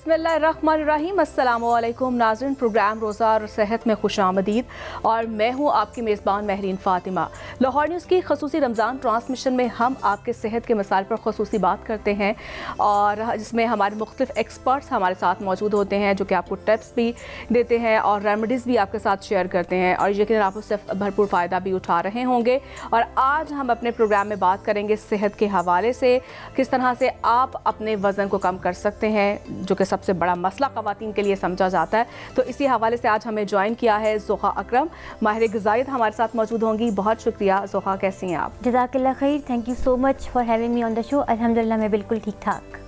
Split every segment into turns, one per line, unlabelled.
बिस्मिल्लाहिर्रहमानिर्रहीम। अस्सलामुअलैकुम नाज़रीन, प्रोग्राम रोज़ा और सेहत में खुशामदीद और मैं हूँ आपकी मेज़बान महरीन फ़ातिमा। लाहौर न्यूज़ की खसूसी रमज़ान ट्रांसमिशन में हम आपके सेहत के मसाइल पर खसूसी बात करते हैं और जिसमें हमारे मुख्तलिफ एक्सपर्ट्स हमारे साथ मौजूद होते हैं जो कि आपको टिप्स भी देते हैं और रेमेडीज़ भी आपके साथ शेयर करते हैं और यकीनन आप उससे भरपूर फ़ायदा भी उठा रहे होंगे। और आज हम अपने प्रोग्राम में बात करेंगे सेहत के हवाले से, किस तरह से आप अपने वज़न को कम कर सकते हैं जो कि सबसे बड़ा मसला ख़वातीन के लिए समझा जाता है। तो इसी हवाले से आज हमें ज्वाइन किया है ज़ोहा अकरम, माहिर ग़िज़ायत हमारे साथ मौजूद होंगी। बहुत शुक्रिया ज़ोहा, कैसी हैं आप?
जज़ाकल्लाह खैर, thank you so much for having me on the show. अल्हम्दुलिल्लाह मैं बिल्कुल ठीक ठाक।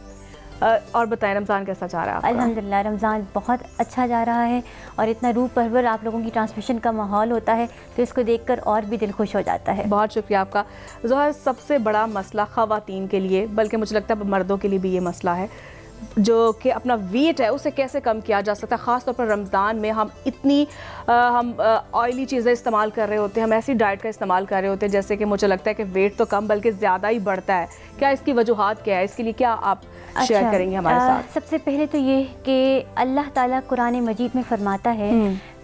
और बताएं रमज़ान कैसा जा रहा है आपका?
अल्हम्दुलिल्लाह रमज़ान बहुत अच्छा जा रहा है और इतना रूह परवर आप लोगों की ट्रांसमिशन का माहौल होता है तो इसको देखकर और भी दिल खुश हो जाता है। बहुत
शुक्रिया आपका। ज़ोहर, सबसे बड़ा मसला ख़वातीन के लिए, बल्कि मुझे लगता है मर्दों के लिए भी ये मसला है, जो कि अपना वेट है उसे कैसे कम किया जा सकता है। ख़ास तौर पर रमज़ान में हम इतनी ऑयली चीज़ें इस्तेमाल कर रहे होते हैं, हम ऐसी डाइट का इस्तेमाल कर रहे होते हैं जैसे कि मुझे लगता है कि वेट तो कम बल्कि ज़्यादा ही बढ़ता है। क्या इसकी वजूहात क्या है, इसके लिए क्या आप शेयर करेंगे हमारे साथ?
सबसे पहले तो ये कि अल्लाह ताला कुरान मजीद में फरमाता है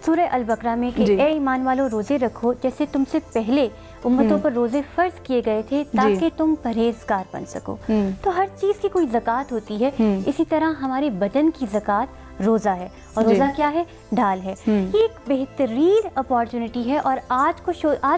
सूरह अल बकरा में कि ए ईमान वालों रोज़े रखो जैसे तुमसे पहले उम्मतों पर रोज़े फ़र्ज किए गए थे ताकि तुम परहेजगार बन सको। तो हर चीज़ की कोई ज़कात होती है, इसी तरह हमारे बदन की ज़कात रोज़ा है और रोज़ा क्या है? ढाल है। ये एक बेहतरीन अपॉर्चुनिटी है और आज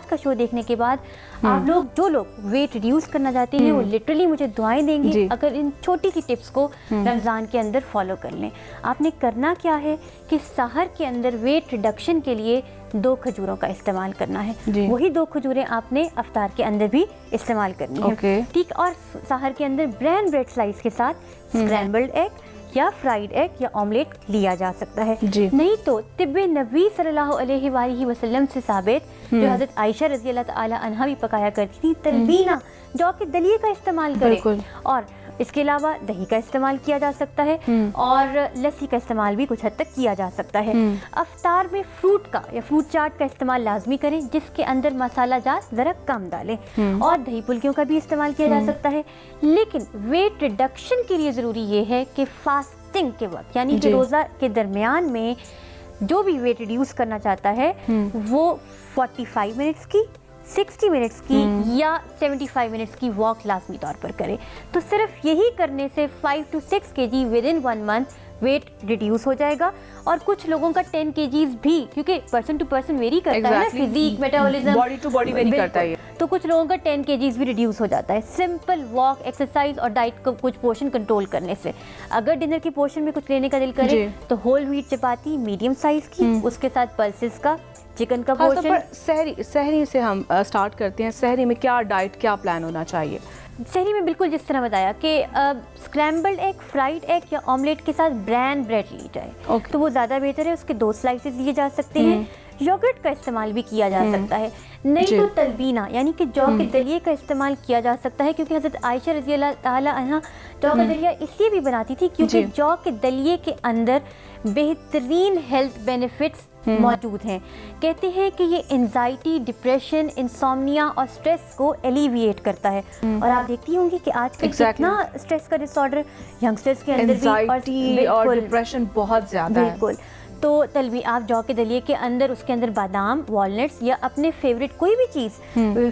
का शो देखने के बाद आप लोग जो लोग वेट रिड्यूस करना चाहते हैं वो लिटरली मुझे दुआएं देंगे अगर इन छोटी सी टिप्स को रमज़ान के अंदर फॉलो कर लें। आपने करना क्या है कि सहर के अंदर वेट रिडक्शन के लिए 2 खजूरों का इस्तेमाल करना है। वही 2 खजूरें आपने अफ्तार के अंदर भी इस्तेमाल करनी है, ठीक। और सहर के अंदर ब्राउन ब्रेड स्लाइस के साथ स्क्रैम्बल्ड एग या फ्राइड एग या ऑमलेट लिया जा सकता है। नहीं तो तिब्बे नबी सल्लल्लाहु अलैहि वसल्लम से साबित जो हज़रत आयशा रज़ी अल्लाह ताला अन्हा भी पकाया करती थी, तलबीना जौ के दलिए का इस्तेमाल करें और इसके अलावा दही का इस्तेमाल किया जा सकता है और लस्सी का इस्तेमाल भी कुछ हद तक किया जा सकता है। अफ्तार में फ्रूट का या फ्रूट चाट का इस्तेमाल लाजमी करें जिसके अंदर मसाला जात ज़रा कम डालें और दही पुल्कियों का भी इस्तेमाल किया जा सकता है। लेकिन वेट रिडक्शन के लिए ज़रूरी ये है कि फास्टिंग के वक्त यानी कि रोज़ा के दरमियान में जो भी वेट रिड्यूस करना चाहता है वो 45 मिनट्स की, 60 मिनट्स की या 75 मिनट्स की वॉक लाजमी तौर पर करें। तो सिर्फ यही करने से 5 to 6 kg with in 1 month weight reduce हो जाएगा। और कुछ लोगों का 10 kgs भी, क्योंकि पर्सन टू पर्सन वेरी करता है ना, physique, metabolism,
body to body vary करता है,
तो कुछ लोगों का 10 kgs भी रिड्यूस हो जाता है सिंपल वॉक, एक्सरसाइज और डाइट को कुछ पोर्शन कंट्रोल करने से। अगर डिनर की पोर्शन में कुछ लेने का दिल करे तो होल व्हीट चपाती मीडियम साइज की, उसके साथ पल्सेस का चिकन का पोर्शन।
सहरी से हम स्टार्ट करते हैं। सहरी में क्या डाइट, क्या प्लान होना चाहिए?
सहरी में बिल्कुल जिस तरह बताया कि स्क्रैम्बल्ड एग, फ्राइड एग या ऑमलेट के साथ ब्राउन ब्रेड ली जाए तो वो ज़्यादा बेहतर है। उसके 2 स्लाइसेस लिए जा सकते हैं। योगर्ट का इस्तेमाल भी किया जा सकता है। नहीं तो तलबीना यानी कि जौ के दलिए का इस्तेमाल किया जा सकता है, क्योंकि हज़रत आयशा रज़ी अल्लाह ताला अन्हा जौ का दलिया इसलिए भी बनाती थी क्योंकि जौ के दलिए के अंदर बेहतरीन हेल्थ बेनिफिट्स मौजूद हैं। कहते हैं कि ये एंजाइटी, डिप्रेशन, इंसोम्निया और स्ट्रेस को एलिविएट करता है। और आप देखती होंगी कि आज कितना स्ट्रेस का डिसऑर्डर यंगस्टर्स के अंदर
भी और डिप्रेशन बहुत ज़्यादा है।
बिल्कुल। तो तलवी आप जौ के दलिए के अंदर उसके अंदर बादाम, वॉलनट्स या अपने फेवरेट कोई भी चीज़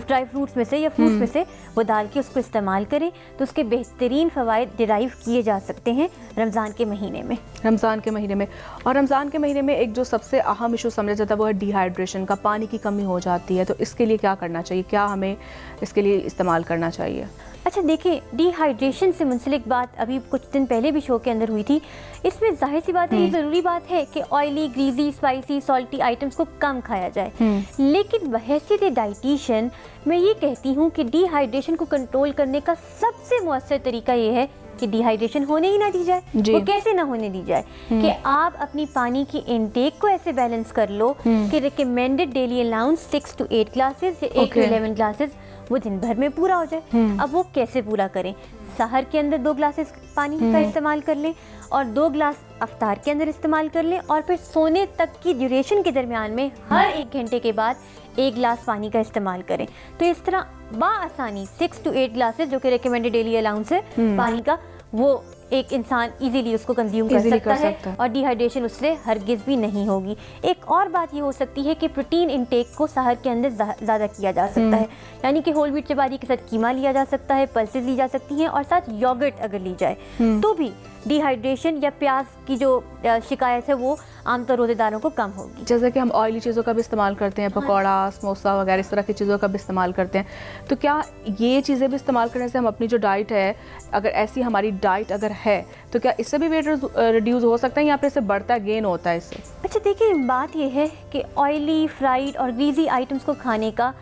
ड्राई फ्रूट्स में से या फ्रूट्स में से वो डाल के उसको इस्तेमाल करें तो उसके बेहतरीन फ़वाइद डिराइव किए जा सकते हैं रमज़ान के महीने में।
और रमज़ान के महीने में एक जो सबसे अहम इशू समझा जाता है वो है डिहाइड्रेशन का, पानी की कमी हो जाती है। तो इसके लिए क्या करना चाहिए, क्या हमें इसके लिए इस्तेमाल करना चाहिए?
अच्छा देखिए, डिहाइड्रेशन से मुंसलिक बात अभी कुछ दिन पहले भी शो के अंदर हुई थी। इसमें जाहिर सी बात है, ये ज़रूरी बात है कि oily, greasy, spicy, salty items को कम खाया जाए। लेकिन बहैसियत डाइटिशियन मैं ये कहती हूँ कि डिहाइड्रेशन को कंट्रोल करने का सबसे मौसर तरीका ये है कि डिहाइड्रेशन होने ही ना दी जाए। वो कैसे ना होने दी जाए कि आप अपनी पानी की इनटेक को ऐसे बैलेंस कर लो कि recommended daily allowance 6 to 8 glasses या 8 to 11 ग्लासेस वो दिन भर में पूरा हो जाए। अब वो कैसे पूरा करें? सहर के अंदर 2 ग्लासेस पानी का इस्तेमाल कर लें और 2 ग्लास अफ्तार के अंदर इस्तेमाल कर लें और फिर सोने तक की ड्यूरेशन के दरमियान में हर 1 घंटे के बाद 1 ग्लास पानी का इस्तेमाल करें। तो इस तरह बाआसानी 6 to 8 ग्लासेस जो कि रिकमेंडेड डेली अलाउंस है पानी का, वो एक इंसान इजीली उसको कंज्यूम कर सकता है और डिहाइड्रेशन उससे हरगिज़ भी नहीं होगी। एक और बात ये हो सकती है कि प्रोटीन इंटेक को सहर के अंदर ज़्यादा किया जा सकता है, यानी कि होल व्हीट चपाती के साथ कीमा लिया जा सकता है, पल्सेस ली जा सकती हैं और साथ योगर्ट अगर ली जाए तो भी डिहाइड्रेशन या प्यास की जो शिकायत है वो आमतौर रोज़ेदारों को कम होगी।
जैसे कि हम ऑयली चीज़ों का भी इस्तेमाल करते हैं, पकौड़ा, समोसा वगैरह इस तरह की चीज़ों का भी इस्तेमाल करते हैं, तो क्या ये चीज़ें भी इस्तेमाल करने से हम अपनी जो डाइट है, अगर ऐसी हमारी डाइट अगर है तो क्या इससे भी वेट रिड्यूस हो सकता है या फिर इससे बढ़ता है, गेन होता है इससे?
अच्छा देखिए, बात ये है कि ऑयली, फ्राइड और ग्रीजी आइटम्स को खाने का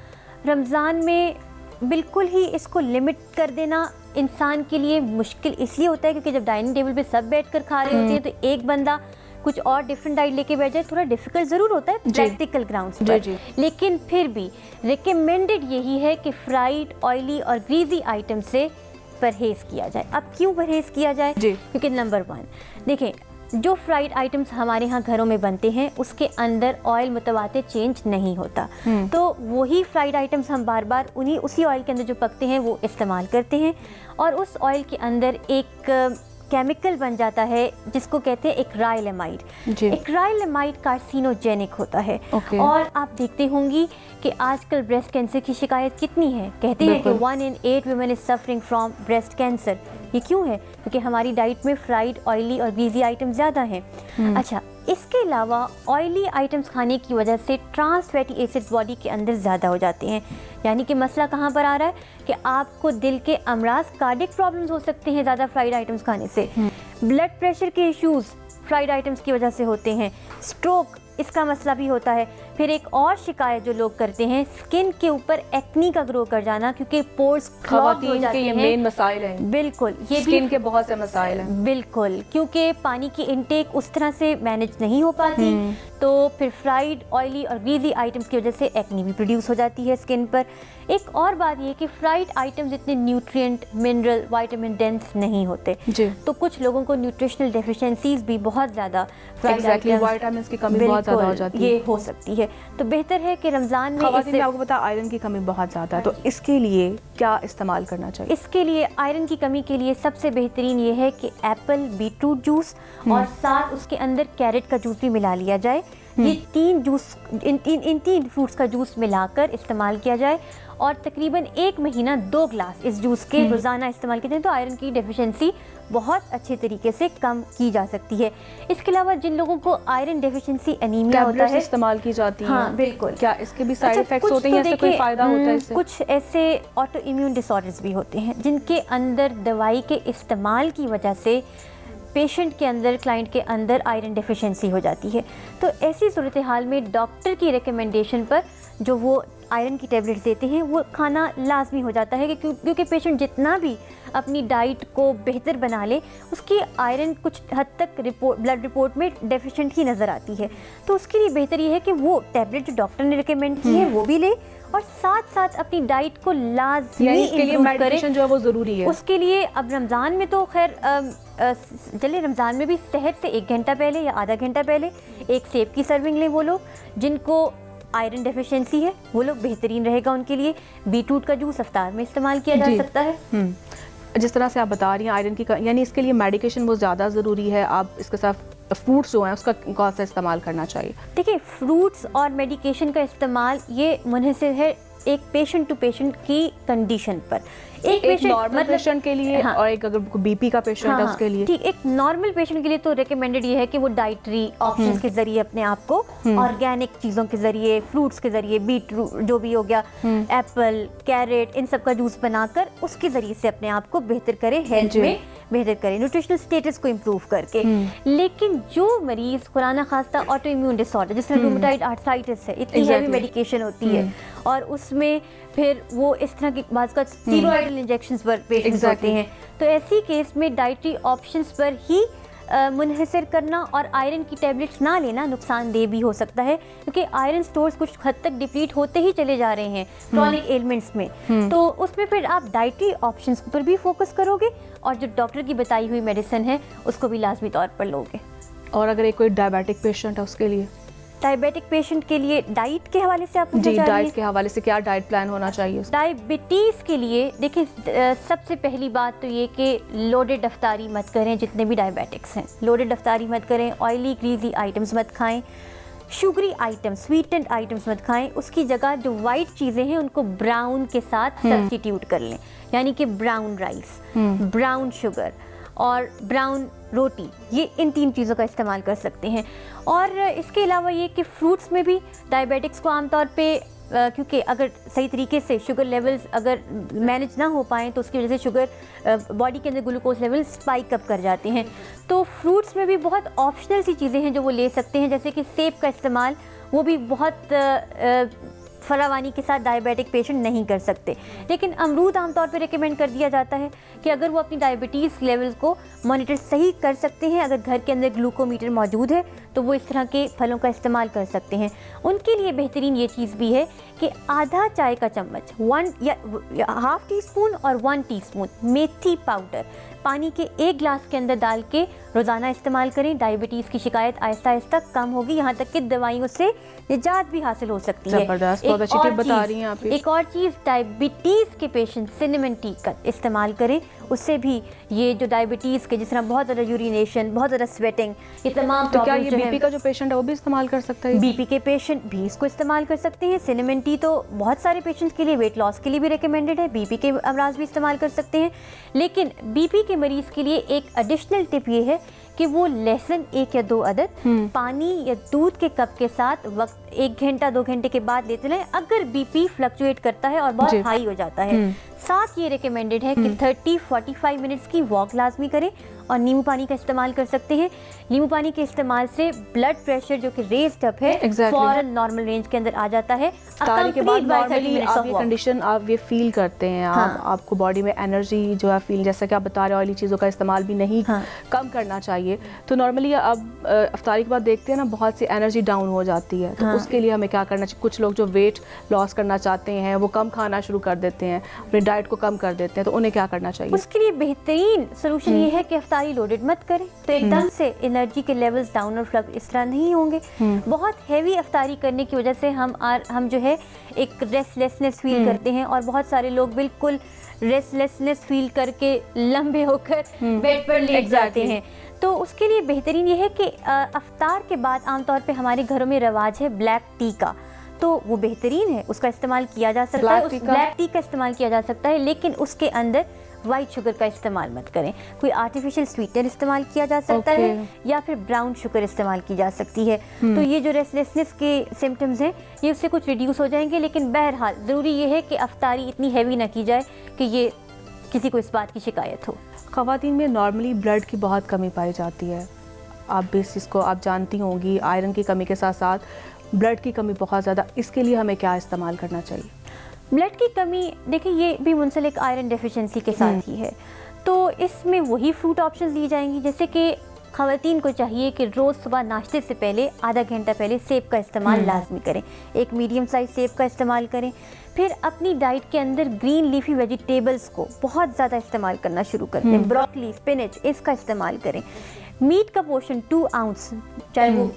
रमज़ान में बिल्कुल ही इसको लिमिट कर देना इंसान के लिए मुश्किल इसलिए होता है क्योंकि जब डाइनिंग टेबल पे सब बैठकर खा रहे होते हैं तो एक बंदा कुछ और डिफरेंट डाइट लेके बैठ जाए, थोड़ा डिफिकल्ट ज़रूर होता है प्रैक्टिकल ग्राउंड्स पर, लेकिन फिर भी रिकमेंडेड यही है कि फ्राइड, ऑयली और ग्रीजी आइटम से परहेज़ किया जाए। अब क्यों परहेज़ किया जाए? क्योंकि नंबर 1 देखें, जो फ्राइड आइटम्स हमारे यहाँ घरों में बनते हैं उसके अंदर ऑयल मुतवातिर चेंज नहीं होता, तो वही फ्राइड आइटम्स हम बार बार उसी ऑयल के अंदर जो पकते हैं वो इस्तेमाल करते हैं और उस ऑयल के अंदर एक केमिकल बन जाता है जिसको कहते हैं एक्राइलेमाइड। एक्राइलेमाइड कार्सिनोजेनिक होता है और आप देखते होंगी कि आजकल ब्रेस्ट कैंसर की शिकायत कितनी है, कहते हैं कि 1 in 8 women is suffering from breast cancer। ये क्यों है? क्योंकि हमारी डाइट में फ्राइड, ऑयली और ग्रीजी आइटम ज़्यादा हैं। अच्छा, इसके अलावा ऑयली आइटम्स खाने की वजह से ट्रांस फैटी एसिड्स बॉडी के अंदर ज़्यादा हो जाते हैं, यानी कि मसला कहाँ पर आ रहा है कि आपको दिल के अमराज, कार्डियक प्रॉब्लम्स हो सकते हैं ज़्यादा फ्राइड आइटम्स खाने से, ब्लड प्रेशर के इश्यूज़ फ्राइड आइटम्स की वजह से होते हैं, स्ट्रोक इसका मसला भी होता है। फिर एक और शिकायत जो लोग करते हैं, स्किन के ऊपर एक्नी का ग्रो कर जाना, क्योंकि पोर्स क्लॉग हो जाते हैं।
मेन मसाइल हैं।
बिल्कुल, ये
स्किन के बहुत से मसाइल हैं।
बिल्कुल, क्योंकि पानी की इनटेक उस तरह से मैनेज नहीं हो पाती, तो फिर फ्राइड, ऑयली और ग्रीजी आइटम्स की वजह से एक्नी भी प्रोड्यूस हो जाती है स्किन पर। एक और बात ये कि फ्राइड आइटम्स इतने न्यूट्रिएंट, मिनरल, विटामिन डेंस नहीं होते, तो कुछ लोगों को न्यूट्रिशनल डेफिशिएंसीज भी बहुत ज़्यादा
विटामिन की कमी बहुत ज़्यादा हो जाती है,
ये हो सकती है। तो बेहतर है कि रमज़ान में
आपको पता है आयरन की कमी बहुत ज़्यादा है, तो इसके लिए क्या इस्तेमाल करना चाहिए?
इसके लिए आयरन की कमी के लिए सबसे बेहतरीन ये है कि एप्पल, बीटरूट जूस और साथ उसके अंदर कैरेट का जूस भी मिला लिया जाए। ये 3 जूस, इन 3 फ्रूट्स का जूस मिलाकर इस्तेमाल किया जाए और तकरीबन 1 महीना 2 ग्लास इस जूस के रोज़ाना इस्तेमाल किए जाए तो आयरन की डेफिशिएंसी बहुत अच्छे तरीके से कम की जा सकती है। इसके अलावा जिन लोगों को आयरन डेफिशिएंसी एनीमिया होता है,
इस्तेमाल की जाती है।
हाँ बिल्कुल।
क्या इसके भी साइड इफेक्ट्स होते हैं या इससे कोई फायदा होता है इससे?
कुछ ऐसे ऑटो इम्यून डिसऑर्डर्स भी होते हैं जिनके अंदर दवाई के इस्तेमाल की वजह से पेशेंट के अंदर, क्लाइंट के अंदर आयरन डेफिशिएंसी हो जाती है। तो ऐसी सूरत हाल में डॉक्टर की रिकमेंडेशन पर जो वो आयरन की टैबलेट्स देते हैं वो खाना लाजमी हो जाता है, क्योंकि पेशेंट जितना भी अपनी डाइट को बेहतर बना ले उसकी आयरन कुछ हद तक ब्लड रिपोर्ट में डेफिशिएंट ही नज़र आती है। तो उसके लिए बेहतर ये है कि वो टैबलेट जो डॉक्टर ने रिकमेंड की है वो भी ले और साथ साथ अपनी डाइट को लाजमी इम्प्रूव करें,
जो है वो ज़रूरी है
उसके लिए। अब रमज़ान में तो खैर चलिए, रमज़ान में भी सहर से 1 घंटा पहले या आधा घंटा पहले एक सेब की सर्विंग लें। वो लोग जिनको आयरन डेफिशिएंसी है वो लोग, बेहतरीन रहेगा उनके लिए। बीटरूट का जूस इफ्तार में इस्तेमाल किया जा सकता है।
जिस तरह से आप बता रही हैं आयरन की, यानी इसके लिए मेडिकेशन वो ज़्यादा ज़रूरी है। आप इसके साथ फ्रूट्स जो हैं उसका कौन सा इस्तेमाल करना चाहिए?
देखिए, फ्रूट्स और मेडिकेशन का इस्तेमाल ये मुनहसिर है एक पेशेंट टू पेशेंट की कंडीशन पर।
एक नॉर्मल पेशेंट के लिए, हाँ, और एक अगर बीपी का पेशेंट है उसके लिए।
ठीक, एक नॉर्मल पेशेंट के लिए तो रिकमेंडेड ये है कि वो डाइटरी ऑप्शंस के जरिए अपने आप को ऑर्गेनिक चीज़ों के जरिए, फ्रूट्स के जरिए, बीटरूट जो भी हो गया, एप्पल, कैरेट, इन सब का जूस बनाकर उसके जरिए से अपने आप को बेहतर करे, हेल्थ में बेहतर करें, न्यूट्रिशनल स्टेटस को इम्प्रूव करके। लेकिन जो मरीज खुदा न खास्ता ऑटो इम्यून डिसऑर्डर, जिसमें रूमेटॉइड आर्थराइटिस है, इतनी हैवी मेडिकेशन होती है और उसमें फिर वो इस तरह की बात का स्टीरॉयडल इंजेक्शंस पर पेशेंट्स होते हैं, तो ऐसी केस में डाइटरी ऑप्शंस पर ही मुनहसर करना और आयरन की टैबलेट्स ना लेना नुकसानदेह भी हो सकता है, क्योंकि आयरन स्टोर्स कुछ हद तक डिप्लीट होते ही चले जा रहे हैं क्रॉनिक एलिमेंट्स में। तो उसमें फिर आप डाइटरी ऑप्शंस पर भी फोकस करोगे और जो डॉक्टर की बताई हुई मेडिसिन है उसको भी लाजमी तौर पर लोगे।
और अगर एक कोई डायबिटिक पेशेंट है उसके लिए?
डायबिटिक पेशेंट के लिए डाइट के हवाले से आप पूछना चाह रही हैं?
डाइट के हवाले से क्या डाइट प्लान होना चाहिए?
डायबिटीज़ के लिए देखिए सबसे पहली बात तो ये कि लोडेड अफ्तारी मत करें। जितने भी डायबिटिक्स हैं लोडेड अफ्तारी मत करें, ऑयली ग्रीजी आइटम्स मत खाएं, शुगरी आइटम्स स्वीटेंड आइटम्स मत खाएं। उसकी जगह जो वाइट चीज़ें हैं उनको ब्राउन के साथ सब्स्टिट्यूट कर लें, यानी कि ब्राउन राइस, ब्राउन शुगर और ब्राउन रोटी, ये इन 3 चीज़ों का इस्तेमाल कर सकते हैं। और इसके अलावा ये कि फ्रूट्स में भी डायबिटिक्स को आमतौर पे क्योंकि अगर सही तरीके से शुगर लेवल्स अगर मैनेज ना हो पाएँ तो उसकी वजह से शुगर बॉडी के अंदर ग्लूकोज लेवल स्पाइक अप कर जाते हैं। तो फ्रूट्स में भी बहुत ऑप्शनल सी चीज़ें हैं जो वो ले सकते हैं, जैसे कि सेब का इस्तेमाल, वो भी बहुत फरावानी के साथ डायबिटिक पेशेंट नहीं कर सकते। लेकिन अमरूद आमतौर पर रिकमेंड कर दिया जाता है कि अगर वो अपनी डायबिटीज़ लेवल्स को मॉनिटर सही कर सकते हैं, अगर घर के अंदर ग्लूकोमीटर मौजूद है तो वो इस तरह के फलों का इस्तेमाल कर सकते हैं। उनके लिए बेहतरीन ये चीज़ भी है कि आधा चाय का चम्मच 1 या ½ टीस्पून और 1 टीस्पून मेथी पाउडर पानी के 1 गिलास के अंदर डाल के रोज़ाना इस्तेमाल करें। डायबिटीज़ की शिकायत आहिस्ता आहिस्ता कम होगी, यहाँ तक कि दवाइयों से निजात भी हासिल हो सकती है।
ज़बरदस्त, बहुत अच्छी टिप बता रही हैं आप।
एक और चीज़, डायबिटीज़ के पेशेंट सिनेमन टी का इस्तेमाल करें, उससे भी ये जो डायबिटीज़ के जिस तरह बहुत ज़्यादा यूरिनेशन, बहुत ज़्यादा स्वेटिंग, ये तमाम
तो क्या ये बीपी का जो पेशेंट है वो भी इस्तेमाल कर सकता है?
बीपी के पेशेंट भी इसको इस्तेमाल कर सकते हैं। सिनेमन टी तो बहुत सारे पेशेंट्स के लिए वेट लॉस के लिए भी रिकमेंडेड है, बीपी के अमराज भी इस्तेमाल कर सकते हैं। लेकिन बीपी के मरीज़ के लिए एक एडिशनल टिप ये है कि वो लहसुन 1 या 2 अदद पानी या दूध के कप के साथ वक्त 1 घंटा 2 घंटे के बाद लेते रहें अगर बीपी फ्लक्चुएट करता है और बहुत हाई हो जाता है। साथ ये रिकमेंडेड है कि 30-45 मिनट्स की वॉक लाजमी करें और नींबू पानी का इस्तेमाल कर सकते हैं। नींबू पानी के इस्तेमाल से ब्लड प्रेशर जो कि रेज्ड अप है फौरन नॉर्मल रेंज के अंदर आ जाता है।
इफ्तारी के बाद नॉर्मली आप ये कंडीशन आप ये फील करते हैं, आपको बॉडी में एनर्जी जो है फील, जैसा कि आप बता रहे हैं ऑयली चीज़ों का इस्तेमाल भी नहीं कम करना चाहिए। तो नॉर्मली अब इफ्तारी के बाद देखते हैं ना बहुत सी एनर्जी डाउन हो जाती है, तो उसके लिए हमें क्या करना चाहिए? कुछ लोग जो वेट लॉस करना चाहते हैं वो कम खाना शुरू कर देते हैं, अपनी डाइट को कम कर देते हैं, तो उन्हें क्या करना चाहिए?
उसके लिए बेहतरीन सोल्यूशन ये है कि इफ्तारी लोडेड मत करें, तो एकदम से एनर्जी के लेवल्स डाउन और फ्लक्स इस तरह नहीं होंगे। बहुत हैवी इफ्तारी करने की वजह से हम जो है एक रेस्टलेसनेस फील करते हैं और बहुत सारे लोग बिल्कुल रेस्टलेसनेस फील करके लंबे होकर बेड पर लेट जाते हैं। तो उसके लिए बेहतरीन ये है कि इफ्तार के बाद आमतौर पे हमारे घरों में रवाज है ब्लैक टी का, तो वो बेहतरीन है, उसका इस्तेमाल किया जा सकता है। ब्लैक टी का इस्तेमाल किया जा सकता है, लेकिन उसके अंदर वाइट शुगर का इस्तेमाल मत करें। कोई आर्टिफिशियल स्वीटनर इस्तेमाल किया जा सकता है या फिर ब्राउन शुगर इस्तेमाल की जा सकती है। तो ये जो रेस्टलेसनेस के सिम्टम्स हैं ये उससे कुछ रिड्यूस हो जाएंगे। लेकिन बहरहाल ज़रूरी ये है कि इफ्तारी इतनी हैवी ना की जाए कि ये किसी को इस बात की शिकायत हो।
ख़वातीन में नॉर्मली ब्लड की बहुत कमी पाई जाती है, आप भी इस चीज़ को आप जानती होंगी। आयरन की कमी के साथ साथ ब्लड की कमी बहुत ज़्यादा, इसके लिए हमें क्या इस्तेमाल करना चाहिए?
ब्लड की कमी देखिए ये भी मुंसलिक आयरन डेफिशिएंसी के साथ ही है, तो इसमें वही फ्रूट ऑप्शंस दी जाएंगी। जैसे कि ख़वातीन को चाहिए कि रोज़ सुबह नाश्ते से पहले आधा घंटा पहले सेब का इस्तेमाल लाजमी करें, एक मीडियम साइज सेब का इस्तेमाल करें। फिर अपनी डाइट के अंदर ग्रीन लीफी वेजिटेबल्स को बहुत ज़्यादा इस्तेमाल करना शुरू करें, ब्रोकली, स्पिनच, इसका इस्तेमाल करें। मीट का पोर्शन 2 आउंस चाहे वो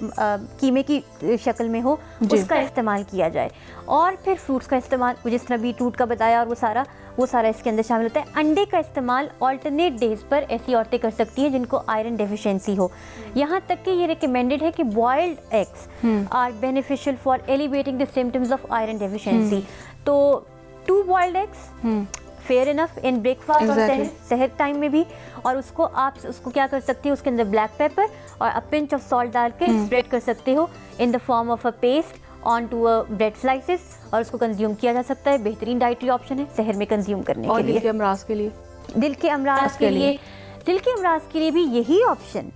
कीमे की शक्ल में हो उसका इस्तेमाल किया जाए। और फिर फ्रूट्स का इस्तेमाल जिस तरह बीटरूट का बताया और वो सारा इसके अंदर शामिल होता है। अंडे का इस्तेमाल ऑल्टरनेट डेज पर ऐसी औरतें कर सकती हैं जिनको आयरन डेफिशिएंसी हो। यहाँ तक कि ये रिकमेंडेड है कि boiled eggs are beneficial for elevating the symptoms of iron deficiency. तो 2 boiled eggs fair enough in breakfast और सहर टाइम में भी। और उसको क्या कर सकते हो, उसके अंदर ब्लैक पेपर और अ पिंच ऑफ सॉल्ट डाल के स्प्रेड कर सकते हो in the form of a paste on to a bread slices और उसको कंज्यूम किया जा सकता है। बेहतरीन डाइटरी ऑप्शन है सहर में कंज्यूम करने के लिए।
दिल के अमराज के लिए
दिल के अमराज के लिए भी यही ऑप्शन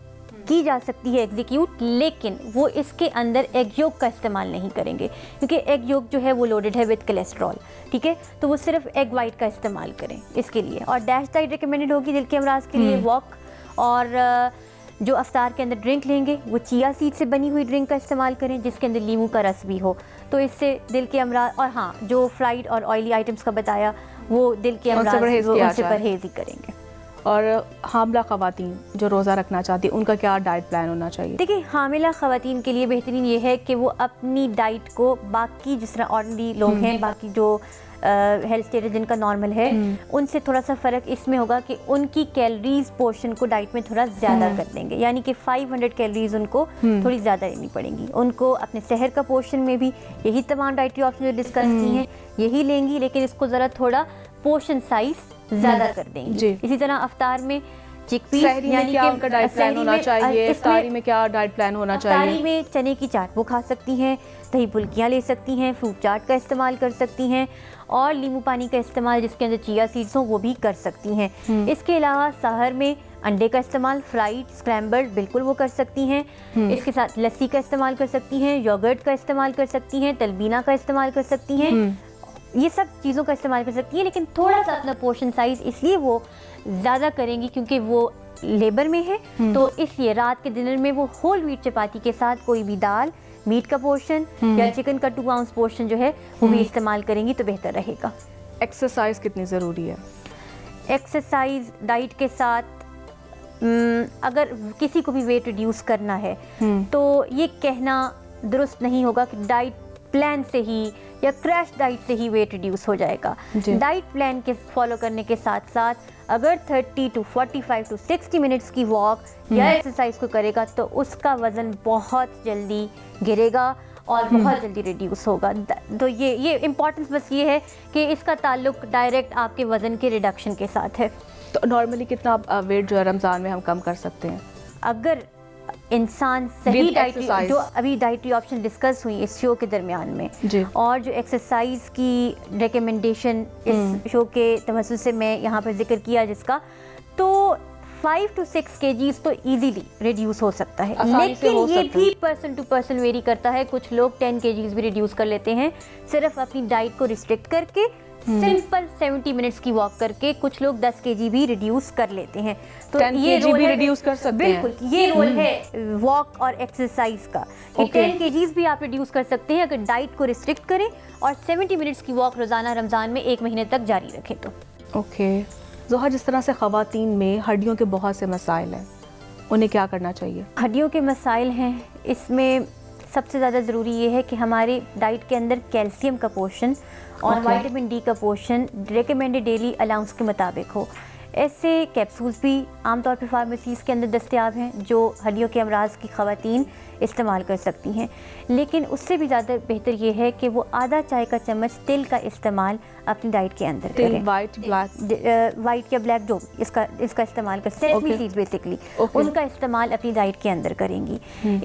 की जा सकती है एग्जीक्यूट, लेकिन वो इसके अंदर एग योक का इस्तेमाल नहीं करेंगे क्योंकि एग योक जो है वो लोडेड है विद कोलेस्ट्रॉल। ठीक है, तो वो सिर्फ एग वाइट का इस्तेमाल करें इसके लिए। और डैश डाइट रिकमेंडेड होगी दिल के अमराज के लिए। वॉक और जो अफ्तार के अंदर ड्रिंक लेंगे वो चिया सीड से बनी हुई ड्रिंक का इस्तेमाल करें जिसके अंदर नींबू का रस भी हो, तो इससे दिल के अमराज। और हाँ, जो फ्राइड और ऑयली आइटम्स का बताया वो दिल के अमराज उनसे परहेज ही करेंगे।
और हामला ख़वातीन जो रोज़ा रखना चाहती हैं उनका क्या डाइट प्लान होना चाहिए?
देखिए, हामिला ख़वातीन के लिए बेहतरीन ये है कि वो अपनी डाइट को बाकी जिस तरह ऑर्डिनरी लोग हैं, बाकी जो हेल्थ स्टेटस जिनका नॉर्मल है, उनसे थोड़ा सा फ़र्क इसमें होगा कि उनकी कैलोरीज पोर्शन को डाइट में थोड़ा ज़्यादा कर देंगे, यानी कि 500 कैलोरीज उनको थोड़ी ज़्यादा लेनी पड़ेंगी। उनको अपने सहर का पोर्शन में भी यही तमाम डाइटरी ऑप्शन जो डिस्कस की हैं यही लेंगी, लेकिन इसको ज़रा थोड़ा पोर्शन साइज ज़्यादा कर देंगी। इसी तरह अफ्तार में चिकपीस, यानी
क्या उनका डाइट प्लान होना चाहिए? इफ्तारी में क्या डाइट प्लान होना चाहिए?
इफ्तारी में चने की चाट वो खा सकती हैं, दही फुल्कियाँ ले सकती हैं, फ्रूट चाट का इस्तेमाल कर सकती हैं और नींबू पानी का इस्तेमाल जिसके अंदर चिया सीड्स हों वो भी कर सकती हैं। इसके अलावा सहर में अंडे का इस्तेमाल, फ्राइड, स्क्रैम्बल्ड बिल्कुल वो कर सकती हैं। इसके साथ लस्सी का इस्तेमाल कर सकती हैं, योगर्ट का इस्तेमाल कर सकती हैं, तलबीना का इस्तेमाल कर सकती हैं, ये सब चीज़ों का इस्तेमाल कर सकती हैं। लेकिन थोड़ा सा अपना पोर्शन साइज़ इसलिए वो ज़्यादा करेंगी क्योंकि वो लेबर में है, तो इसलिए रात के डिनर में वो होल व्हीट चपाती के साथ कोई भी दाल, मीट का पोर्शन या चिकन का 2 आउंस पोर्शन जो है वो भी इस्तेमाल करेंगी तो बेहतर रहेगा।
एक्सरसाइज कितनी ज़रूरी है?
एक्सरसाइज डाइट के साथ अगर किसी को भी वेट रिड्यूस करना है तो ये कहना दुरुस्त नहीं होगा कि डाइट प्लान से ही या क्रैश डाइट से ही वेट रिड्यूस हो जाएगा। डाइट प्लान के फॉलो करने के साथ साथ अगर 30 to 45 to 60 मिनट्स की वॉक या एक्सरसाइज को करेगा तो उसका वज़न बहुत जल्दी गिरेगा और बहुत जल्दी रिड्यूस होगा। तो ये इम्पोर्टेंस बस ये है कि इसका ताल्लुक डायरेक्ट आपके वज़न के रिडक्शन के साथ है।
तो नॉर्मली कितना वेट जो है रमज़ान में हम कम कर सकते हैं?
अगर इंसान सही डाइटरी, जो अभी डाइटरी ऑप्शन डिस्कस हुई इस शो के दरमियान में और जो एक्सरसाइज की रिकमेंडेशन इस शो के तवज्जुह से मैं यहाँ पर जिक्र किया जिसका, तो 5 to 6 kgs तो इजीली रिड्यूस हो सकता है, लेकिन ये भी पर्सन टू पर्सन वेरी करता है। कुछ लोग 10 kgs भी रिड्यूस कर लेते हैं सिर्फ अपनी डाइट को रिस्ट्रिक्ट करके, सिंपल 70 मिनट्स की वॉक करके। कुछ लोग 10 kg भी रिड्यूस कर लेते हैं, तो ये रोल है,
रिड्यूस कर सकते हैं।
बिल्कुल ये रोल है वॉक और एक्सरसाइज का कि 10 kgs भी आप रिड्यूस कर सकते हैं अगर डाइट को रिस्ट्रिक्ट करें और 70 मिनट्स की वॉक रोजाना रमजान में 1 महीने तक जारी रखें तो।
ओके ज़ोहा, जिस तरह से ख़वातीन में हड्डियों के बहुत से मसाइल हैं, उन्हें क्या करना चाहिए?
हड्डियों के मसाइल हैं, इसमें सबसे ज़्यादा ज़रूरी ये है कि हमारे डाइट के अंदर कैल्शियम का पोर्शन और विटामिन डी का पोर्शन रिकमेंडेड डेली अलाउंस के मुताबिक हो। ऐसे कैप्सूल्स भी आमतौर पर फार्मेसीज़ के अंदर दस्तयाब हैं जो हड्डियों के अमराज की ख़वातीन इस्तेमाल कर सकती हैं, लेकिन उससे भी ज़्यादा बेहतर ये है कि वो आधा चाय का चम्मच तिल का इस्तेमाल अपनी डाइट के अंदर करें। वाइट या ब्लैक जो इसका इस्तेमाल कर सेसमी सीड्स बेसिकली उनका इस्तेमाल अपनी डाइट के अंदर करेंगी।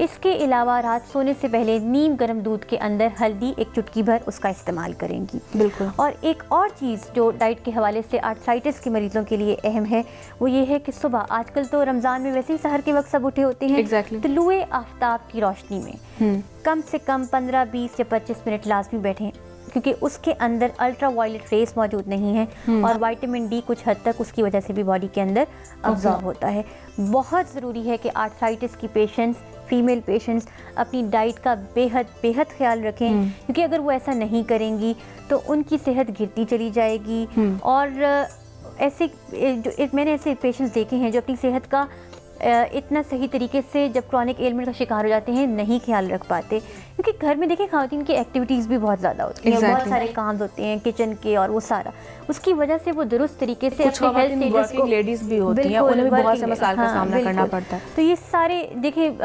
इसके अलावा रात सोने से पहले नीम गर्म दूध के अंदर हल्दी 1 चुटकी भर उसका इस्तेमाल करेंगी। बिल्कुल। और एक और चीज़ जो डाइट के हवाले से आर्थराइटिस के मरीजों के लिए अहम है वो ये है कि सुबह, आजकल तो रमज़ान में वैसे ही सहर के वक्त सब उठे होते हैं, तो लुए आफ्ताब की रोशनी में कम से कम 15, 20 या 25 मिनट लाजमी बैठें क्योंकि उसके अंदर अल्ट्रा वायलेट रेस मौजूद नहीं है और विटामिन डी कुछ हद तक उसकी वजह से भी बॉडी के अंदर अब्जॉर्ब होता है। बहुत ज़रूरी है कि आर्थराइटिस की पेशेंट्स, फीमेल पेशेंट्स अपनी डाइट का बेहद ख्याल रखें क्योंकि अगर वो ऐसा नहीं करेंगी तो उनकी सेहत गिरती चली जाएगी। और ऐसे मैंने ऐसे पेशेंट्स देखे हैं जो अपनी सेहत का इतना सही तरीके से जब क्रॉनिक एलिमेंट का शिकार हो जाते हैं नहीं ख्याल रख पाते क्योंकि घर में देखिए ख़वातीन की एक्टिविटीज़ भी बहुत ज़्यादा होती हैं, बहुत सारे काम होते हैं किचन के और वो सारा, उसकी वजह से वो दुरुस्त तरीके से अपने हेल्थ स्टेटस को,
लेडीज़ भी होती हैं, उन्हें भी बहुत से मसाइल का सामना करना पड़ता है।
तो ये सारे देखिए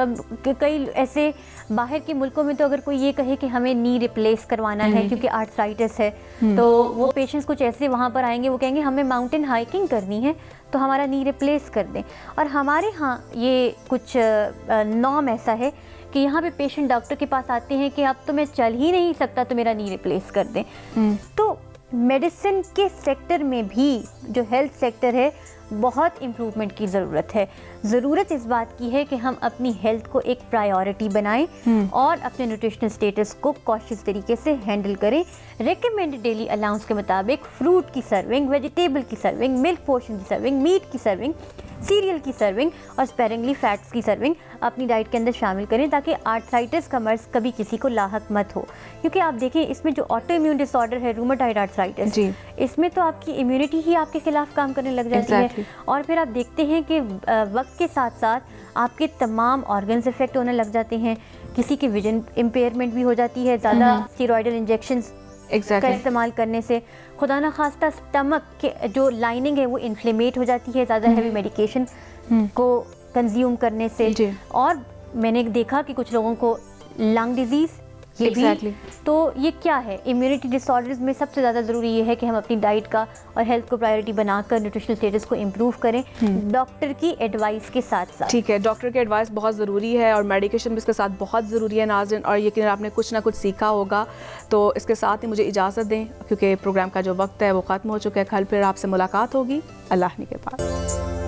कई ऐसे बाहर के मुल्कों में तो अगर कोई ये कहे कि हमें नी रिप्लेस करवाना है क्योंकि आर्थराइटिस है तो वो पेशेंट्स कुछ ऐसे वहाँ पर आएंगे, वो कहेंगे हमें माउंटेन हाइकिंग करनी है तो हमारा नी रिप्लेस कर दें। और हमारे यहाँ ये कुछ नॉर्म ऐसा है कि यहाँ पे पेशेंट डॉक्टर के पास आते हैं कि अब तो मैं चल ही नहीं सकता तो मेरा नी रिप्लेस कर दें। तो मेडिसिन के सेक्टर में भी जो हेल्थ सेक्टर है बहुत इम्प्रूवमेंट की ज़रूरत है। ज़रूरत इस बात की है कि हम अपनी हेल्थ को एक प्रायोरिटी बनाएं और अपने न्यूट्रिशनल स्टेटस को कॉशियस तरीके से हैंडल करें। रिकमेंडेड डेली अलाउंस के मुताबिक फ्रूट की सर्विंग, वेजिटेबल की सर्विंग, मिल्क पोर्शन की सर्विंग, मीट की सर्विंग सीरियल की सर्विंग और स्पेरिंगली फैट्स की सर्विंग अपनी डाइट के अंदर शामिल करें, ताकि आर्थराइटिस का मर्ज कभी किसी को लाहक मत हो। क्योंकि आप देखें इसमें जो ऑटो इम्यून डिसऑर्डर है रूमेटॉइड आर्थराइटिस, इसमें तो आपकी इम्यूनिटी ही आपके खिलाफ काम करने लग जाती है, और फिर आप देखते हैं कि वक्त के साथ साथ आपके तमाम ऑर्गन्स इफेक्ट होने लग जाते हैं। किसी की विजन इम्पेयरमेंट भी हो जाती है ज़्यादा स्टेरॉइडल इंजेक्शंस का इस्तेमाल करने से। खुदा न खास्ता स्टमक के जो लाइनिंग है वो इन्फ्लेमेट हो जाती है ज़्यादा हैवी मेडिकेशन को कंज्यूम करने से। और मैंने देखा कि कुछ लोगों को लंग डिजीज़ तो ये क्या है, इम्यूनिटी डिसऑर्डर्स में सबसे ज़्यादा ज़रूरी ये है कि हम अपनी डाइट का और हेल्थ को प्रायोरिटी बनाकर न्यूट्रिशनल स्टेटस को इम्प्रूव करें डॉक्टर की एडवाइस के साथ साथ। ठीक है,
डॉक्टर की एडवाइस बहुत ज़रूरी है और मेडिकेशन भी इसके साथ बहुत ज़रूरी है नाज़रीन। और यकीन आपने कुछ ना कुछ सीखा होगा। तो इसके साथ ही मुझे इजाज़त दें क्योंकि प्रोग्राम का जो वक्त है वो ख़त्म हो चुका है। कल फिर आपसे मुलाकात होगी। अल्लाह ने के पास।